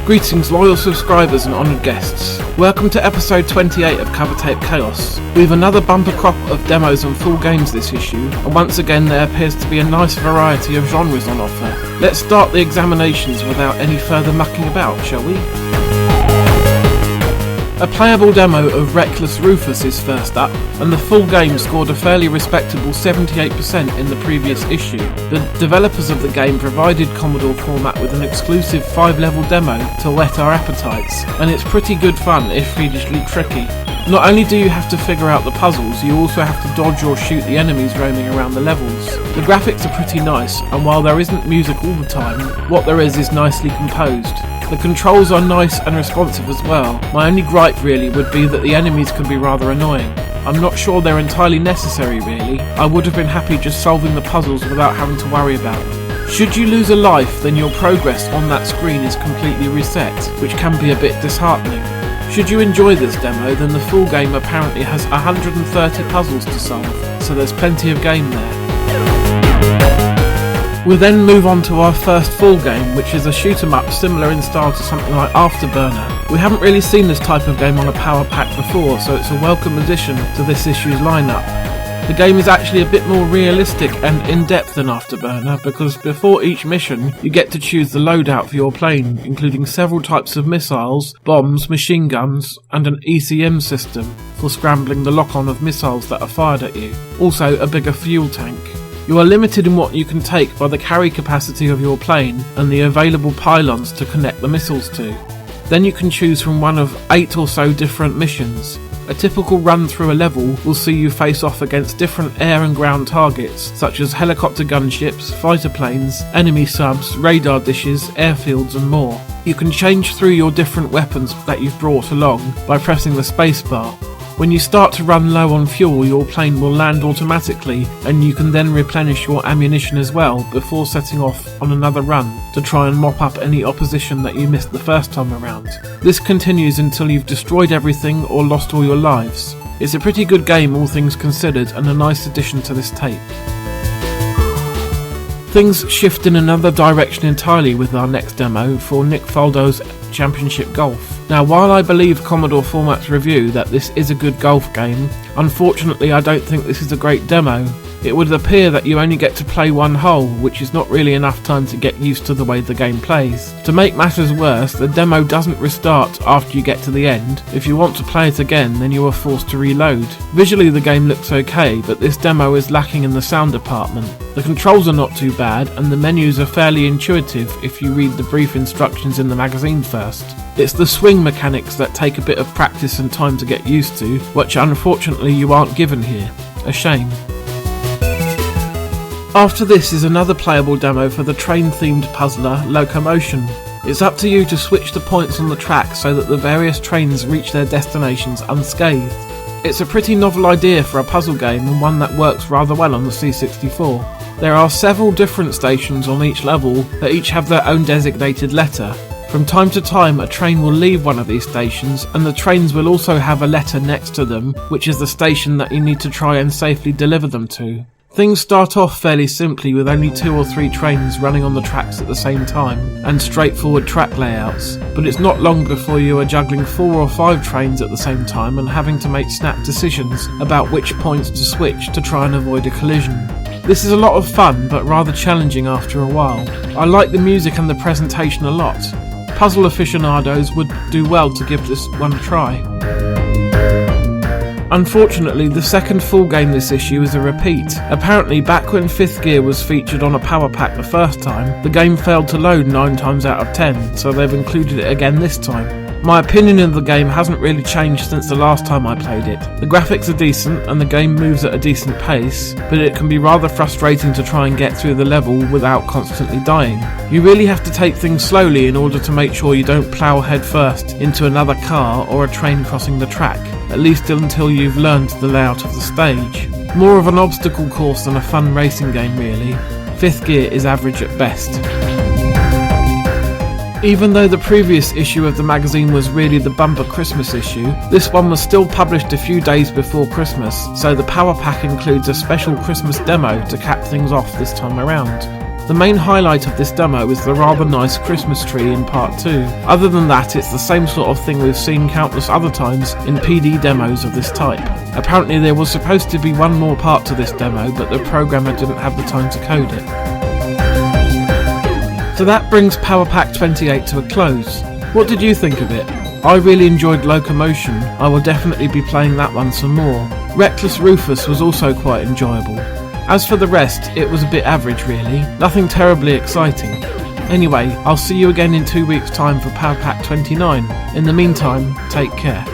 Greetings loyal subscribers and honoured guests. Welcome to episode 28 of Covertape Chaos. We have another bumper crop of demos and full games this issue, and once again there appears to be a nice variety of genres on offer. Let's start the examinations without any further mucking about, shall we? A playable demo of Reckless Rufus is first up, and the full game scored a fairly respectable 78% in the previous issue. The developers of the game provided Commodore format with an exclusive 5-level demo to whet our appetites, and it's pretty good fun if fiendishly tricky. Not only do you have to figure out the puzzles, you also have to dodge or shoot the enemies roaming around the levels. The graphics are pretty nice, and while there isn't music all the time, what there is nicely composed. The controls are nice and responsive as well. My only gripe really would be that the enemies can be rather annoying. I'm not sure they're entirely necessary really. I would have been happy just solving the puzzles without having to worry about them. Should you lose a life, then your progress on that screen is completely reset, which can be a bit disheartening. Should you enjoy this demo, then the full game apparently has 130 puzzles to solve, so there's plenty of game there. We'll then move on to our first full game, which is a shoot 'em up similar in style to something like Afterburner. We haven't really seen this type of game on a power pack before, so it's a welcome addition to this issue's lineup. The game is actually a bit more realistic and in-depth than Afterburner, because before each mission you get to choose the loadout for your plane, including several types of missiles, bombs, machine guns, and an ECM system for scrambling the lock-on of missiles that are fired at you. Also a bigger fuel tank. You are limited in what you can take by the carry capacity of your plane and the available pylons to connect the missiles to. Then you can choose from one of 8 or so different missions. A typical run through a level will see you face off against different air and ground targets, such as helicopter gunships, fighter planes, enemy subs, radar dishes, airfields and more. You can change through your different weapons that you've brought along by pressing the spacebar. When you start to run low on fuel, your plane will land automatically, and you can then replenish your ammunition as well before setting off on another run to try and mop up any opposition that you missed the first time around. This continues until you've destroyed everything or lost all your lives. It's a pretty good game all things considered, and a nice addition to this tape. Things shift in another direction entirely with our next demo for Nick Faldo's Championship Golf. Now, while I believe Commodore Format's review that this is a good golf game, unfortunately I don't think this is a great demo. It would appear that you only get to play one hole, which is not really enough time to get used to the way the game plays. To make matters worse, the demo doesn't restart after you get to the end. If you want to play it again, then you are forced to reload. Visually the game looks okay, but this demo is lacking in the sound department. The controls are not too bad, and the menus are fairly intuitive if you read the brief instructions in the magazine first. It's the swing mechanics that take a bit of practice and time to get used to, which unfortunately you aren't given here. A shame. After this is another playable demo for the train-themed puzzler Locomotion. It's up to you to switch the points on the track so that the various trains reach their destinations unscathed. It's a pretty novel idea for a puzzle game, and one that works rather well on the C64. There are several different stations on each level that each have their own designated letter. From time to time a train will leave one of these stations, and the trains will also have a letter next to them, which is the station that you need to try and safely deliver them to. Things start off fairly simply with only 2 or 3 trains running on the tracks at the same time, and straightforward track layouts, but it's not long before you are juggling 4 or 5 trains at the same time and having to make snap decisions about which points to switch to try and avoid a collision. This is a lot of fun, but rather challenging after a while. I like the music and the presentation a lot. Puzzle aficionados would do well to give this one a try. Unfortunately, the second full game this issue is a repeat. Apparently, back when 5th Gear was featured on a power pack the first time, the game failed to load 9 times out of 10, so they've included it again this time. My opinion of the game hasn't really changed since the last time I played it. The graphics are decent and the game moves at a decent pace, but it can be rather frustrating to try and get through the level without constantly dying. You really have to take things slowly in order to make sure you don't plough head first into another car or a train crossing the track, at least until you've learned the layout of the stage. More of an obstacle course than a fun racing game really. 5th Gear is average at best. Even though the previous issue of the magazine was really the bumper Christmas issue, this one was still published a few days before Christmas, so the Power Pack includes a special Christmas demo to cap things off this time around. The main highlight of this demo is the rather nice Christmas tree in part 2. Other than that, it's the same sort of thing we've seen countless other times in PD demos of this type. Apparently there was supposed to be one more part to this demo, but the programmer didn't have the time to code it. So that brings Power Pack 28 to a close. What did you think of it? I really enjoyed Locomotion. I will definitely be playing that one some more. Reckless Rufus was also quite enjoyable. As for the rest, it was a bit average really, nothing terribly exciting. Anyway, I'll see you again in 2 weeks' time for Power Pack 29. In the meantime, take care.